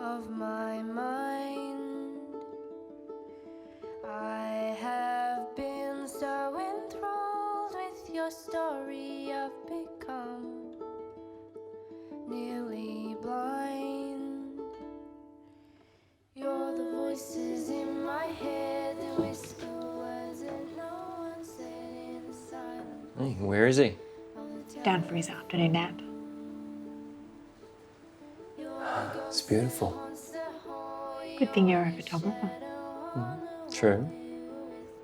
of my mind. I have been so enthralled with your story, I've become nearly blind. You're the voices in my head that whisper words that no one said in silence. Hey, where is he? Down for his afternoon nap. It's beautiful. Good thing you're a photographer. True.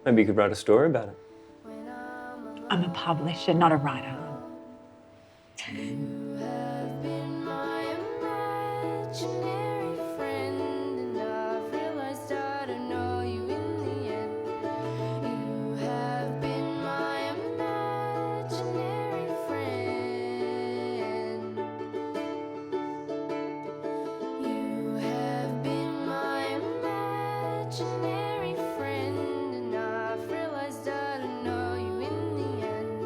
Maybe you could write a story about it. I'm a publisher, not a writer. You have been my imaginary friend, and I've realized I don't know you in the end. You have been my imaginary friend. You have been my imaginary friend, and I've realized I don't know you in the end.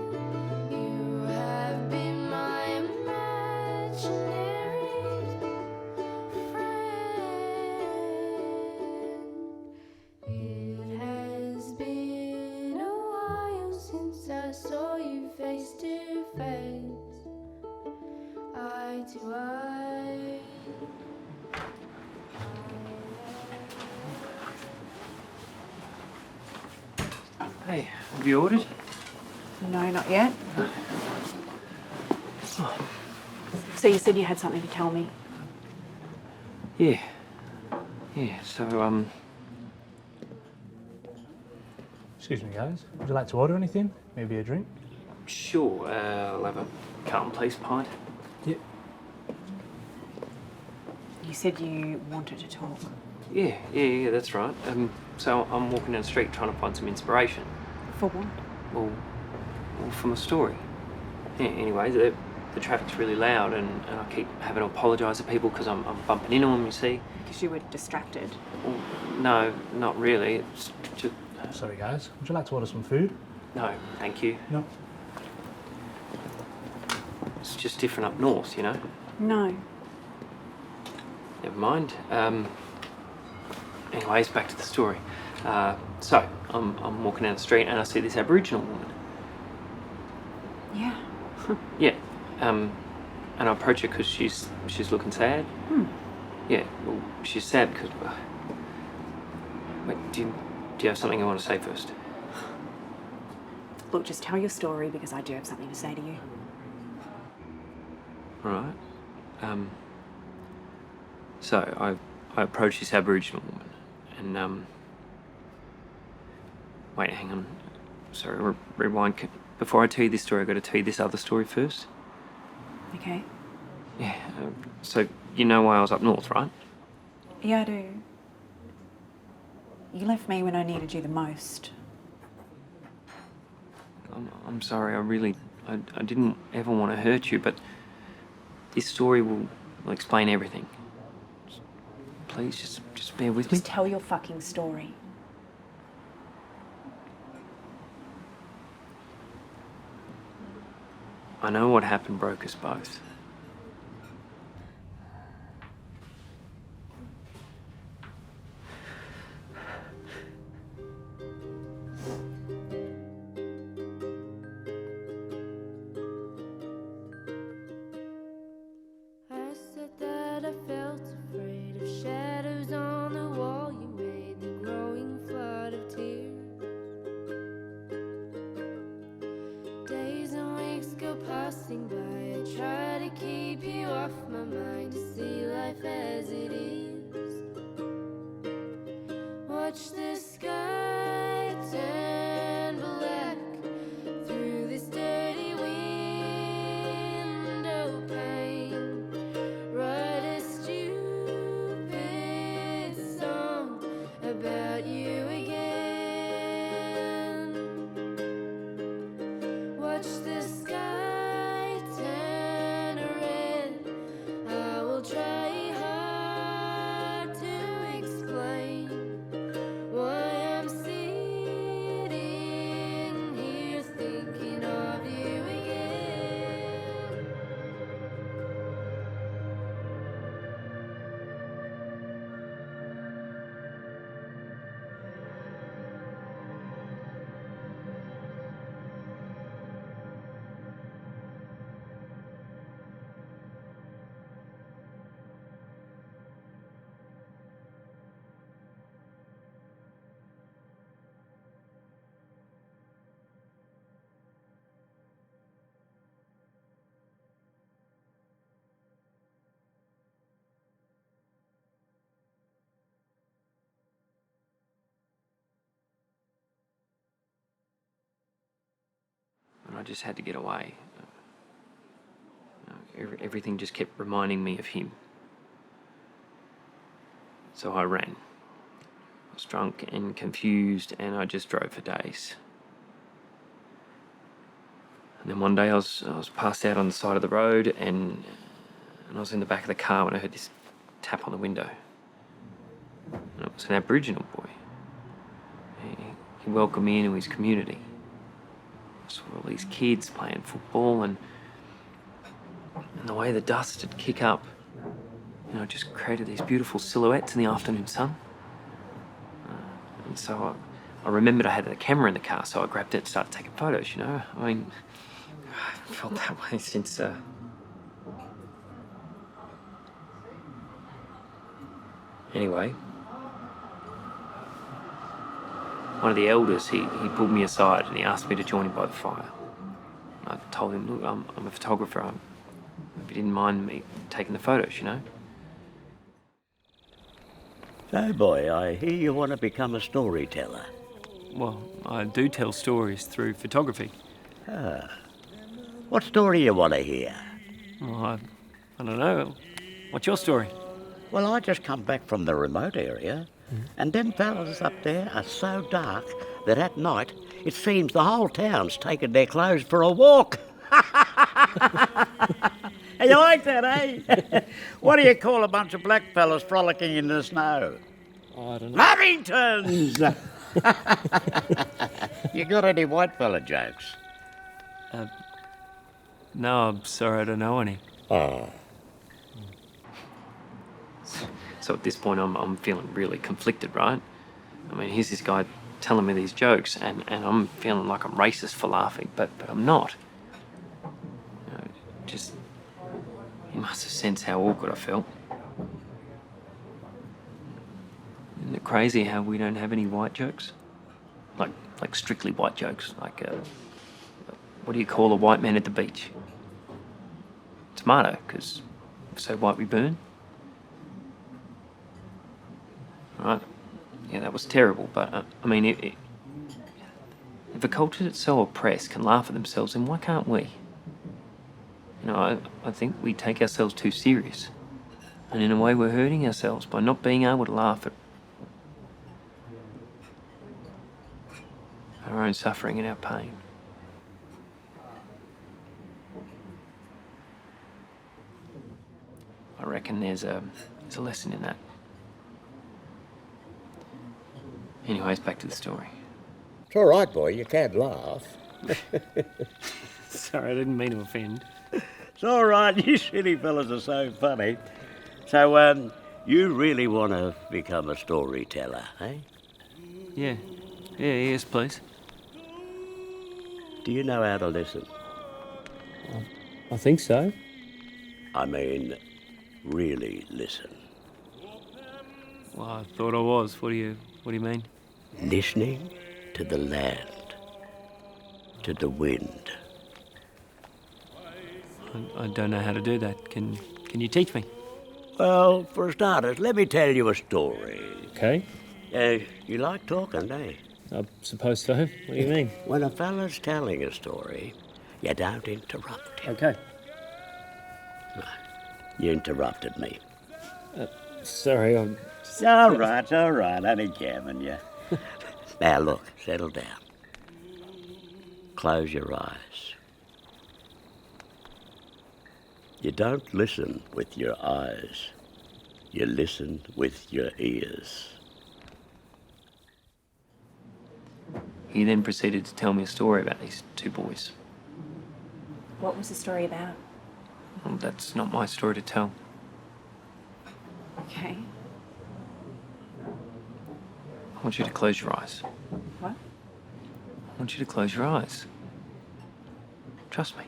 You have been my imaginary friend. It has been a while since I saw you face to face, eye to eye. Hey, have you ordered? No, not yet. So you said you had something to tell me. Yeah. So, Excuse me, guys. Would you like to order anything? Maybe a drink? sure, I'll have a Carlton Place pint. Yeah. You said you wanted to talk. Yeah, that's right. So I'm walking down the street trying to find some inspiration. For what? Well, for my story. Yeah, anyway, the traffic's really loud and I keep having to apologise to people because I'm bumping into them, you see. Because you were distracted. Well, no, not really. It's just... Sorry, guys. Would you like to order some food? No, thank you. No. It's just different up north, you know? No. Never mind. Anyways, back to the story. So, I'm walking down the street and I see this Aboriginal woman. Yeah. Yeah. And I approach her because she's looking sad. Yeah, well, she's sad because... Wait, do you have something you want to say first? Look, just tell your story because I do have something to say to you. All right. So I approach this Aboriginal woman and wait, hang on. Sorry, rewind. Before I tell you this story, I've got to tell you this other story first. Okay? Yeah. So you know why I was up north, right? Yeah, I do. You left me when I needed you the most. I'm sorry. I didn't ever want to hurt you, but this story will explain everything. Please, just bear with me. Just tell your fucking story. I know what happened broke us both. I said that I felt afraid of shadows on the wall. You made the growing flood of tears. Days and weeks go passing by. I try to keep you off my mind, to see life as it is. Watch the sky turn black through this dirty window pane. Write a stupid song about you again. Watch the sky turn red. I will try hard to explain why I'm just had to get away. Everything just kept reminding me of him. So I ran. I was drunk and confused, and I just drove for days. And then one day I was passed out on the side of the road, and I was in the back of the car when I heard this tap on the window. And it was an Aboriginal boy. He welcomed me into his community. I saw all these kids playing football, and the way the dust would kick up, it just created these beautiful silhouettes in the afternoon sun. And so I remembered I had a camera in the car, so I grabbed it and started taking photos, I mean, I've felt that way since... Anyway, one of the elders, he pulled me aside and he asked me to join him by the fire. I told him, look, I'm a photographer. If you didn't mind me taking the photos, So, boy, I hear you want to become a storyteller. Well, I do tell stories through photography. What story you want to hear? Well, I don't know. What's your story? Well, I just come back from the remote area, and them fellas up there are so dark that at night it seems the whole town's taken their clothes for a walk. You like that, eh? What do you call a bunch of black fellas frolicking in the snow? I don't know. Lavingtons! You got any white fella jokes? No, I'm sorry, I don't know any. Oh. So at this point, I'm feeling really conflicted, right? I mean, here's this guy telling me these jokes, and I'm feeling like I'm racist for laughing, but I'm not. Just, he must have sensed how awkward I felt. Isn't it crazy how we don't have any white jokes? Like strictly white jokes, like, what do you call a white man at the beach? Tomato, because so white we burn. Right? Yeah, that was terrible, but, I mean, if a culture that's so oppressed can laugh at themselves, then why can't we? I think we take ourselves too serious. And in a way, we're hurting ourselves by not being able to laugh at our own suffering and our pain. I reckon there's a lesson in that. Anyways, back to the story. It's all right, boy, you can laugh. Sorry, I didn't mean to offend. It's all right, you silly fellas are so funny. So, you really want to become a storyteller, eh? Yeah. Yes, please. Do you know how to listen? I think so. I mean, really listen. Well, I thought I was. What do you mean? Listening to the land, to the wind. I don't know how to do that. Can you teach me? Well, for starters, let me tell you a story. Okay. You like talking, don't you? I suppose so. What do you mean? When a fella's telling a story, you don't interrupt him. Okay. You interrupted me. Sorry, I'm... It's all right, only jamming you. Now look, settle down. Close your eyes. You don't listen with your eyes. You listen with your ears. He then proceeded to tell me a story about these two boys. What was the story about? Well, that's not my story to tell. Okay. I want you to close your eyes. What? I want you to close your eyes. Trust me.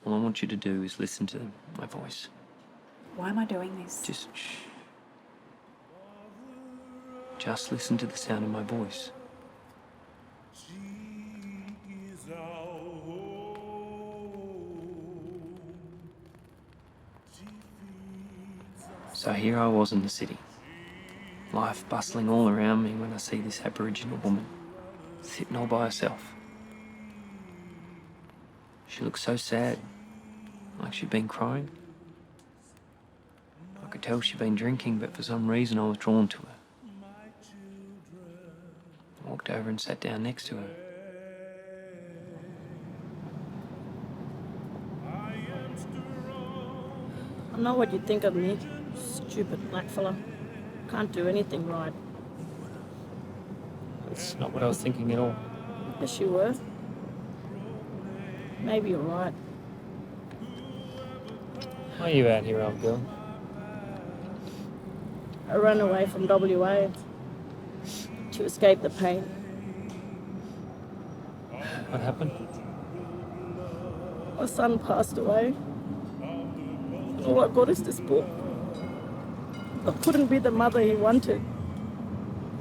All I want you to do is listen to my voice. Why am I doing this? Just shh. Just listen to the sound of my voice. So here I was in the city, life bustling all around me when I see this Aboriginal woman sitting all by herself. She looks so sad, like she'd been crying. I could tell she'd been drinking, but for some reason I was drawn to her. I walked over and sat down next to her. I know what you think of me. Stupid black fella. Can't do anything right. That's not what I was thinking at all. Yes, you were. Maybe you're right. Why are you out here, old girl? I ran away from WA to escape the pain. What happened? My son passed away. All I got is this book. I couldn't be the mother he wanted.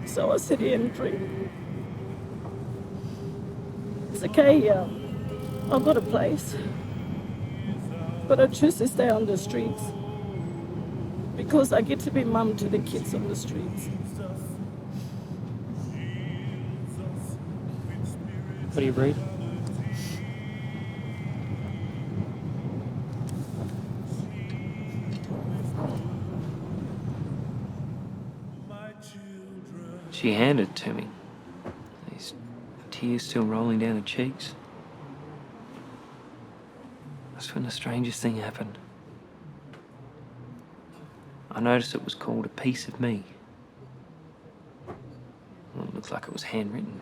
So I sit here and drink. It's okay, I've got a place. But I choose to stay on the streets. Because I get to be mum to the kids on the streets. What do you breed? She handed it to me, these tears still rolling down her cheeks. That's when the strangest thing happened. I noticed it was called A Piece of Me. Well, it looked like it was handwritten.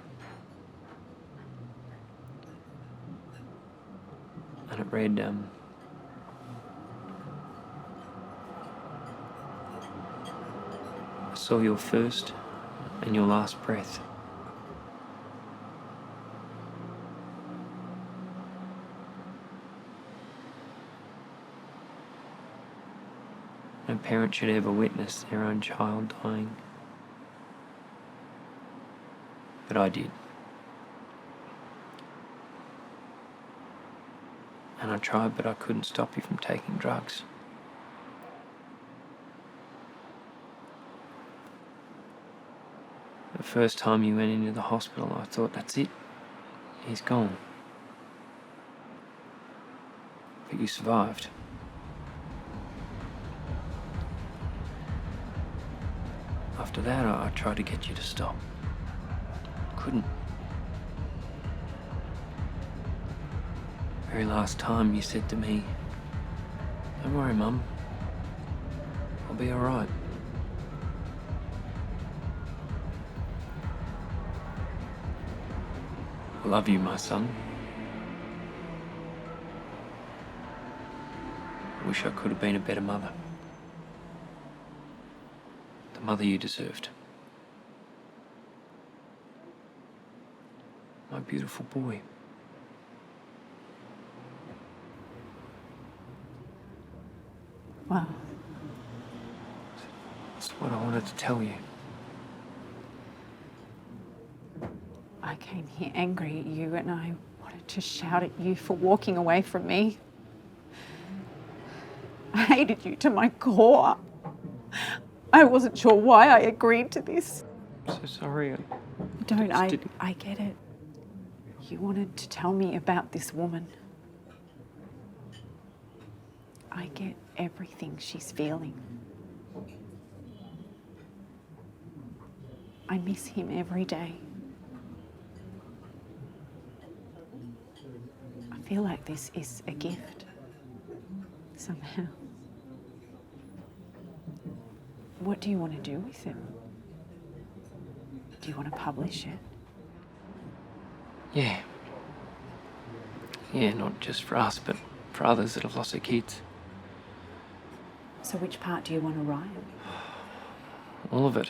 And it read, I saw your first and your last breath. No parent should ever witness their own child dying. But I did. And I tried, but I couldn't stop you from taking drugs. The first time you went into the hospital, I thought, that's it. He's gone. But you survived. After that, I tried to get you to stop. Couldn't. Very last time you said to me, don't worry, Mum. I'll be all right. I love you, my son. I wish I could have been a better mother. The mother you deserved. My beautiful boy. Wow. That's what I wanted to tell you. I came here angry at you and I wanted to shout at you for walking away from me. I hated you to my core. I wasn't sure why I agreed to this. I'm so sorry. I get it. You wanted to tell me about this woman. I get everything she's feeling. I miss him every day. I feel like this is a gift, somehow. What do you want to do with it? Do you want to publish it? Yeah. Yeah, not just for us, but for others that have lost their kids. So which part do you want to write? All of it.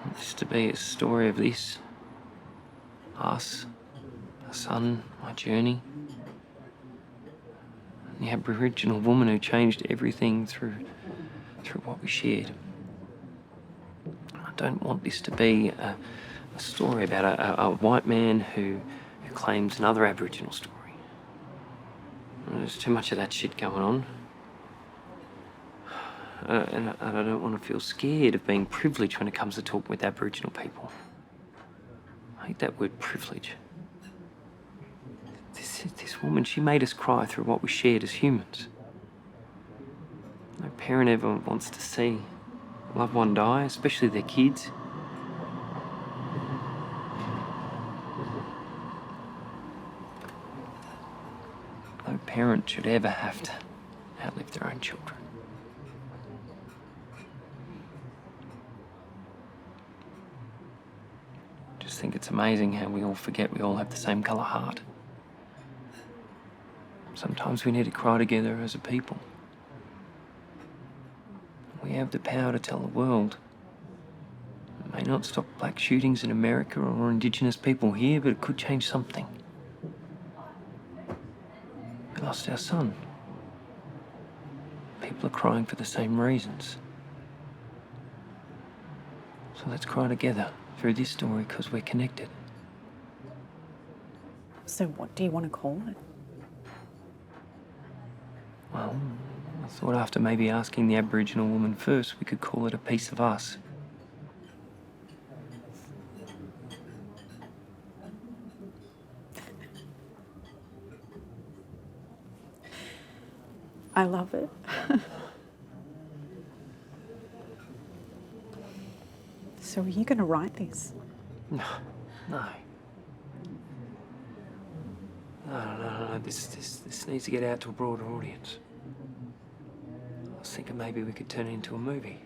I want this to be a story of this. Us, our son, my journey. The Aboriginal woman who changed everything through what we shared. I don't want this to be a story about a white man who claims another Aboriginal story. There's too much of that shit going on. And I don't want to feel scared of being privileged when it comes to talking with Aboriginal people. I hate that word, privilege. This woman, she made us cry through what we shared as humans. No parent ever wants to see a loved one die, especially their kids. No parent should ever have to outlive their own children. Just think it's amazing how we all forget we all have the same colour heart. Sometimes we need to cry together as a people. We have the power to tell the world. It may not stop black shootings in America or Indigenous people here, but it could change something. We lost our son. People are crying for the same reasons. So let's cry together through this story because we're connected. So what do you want to call it? Well, I thought after maybe asking the Aboriginal woman first, we could call it a piece of us. I love it. So are you going to write this? No. No. This needs to get out to a broader audience. I was thinking maybe we could turn it into a movie.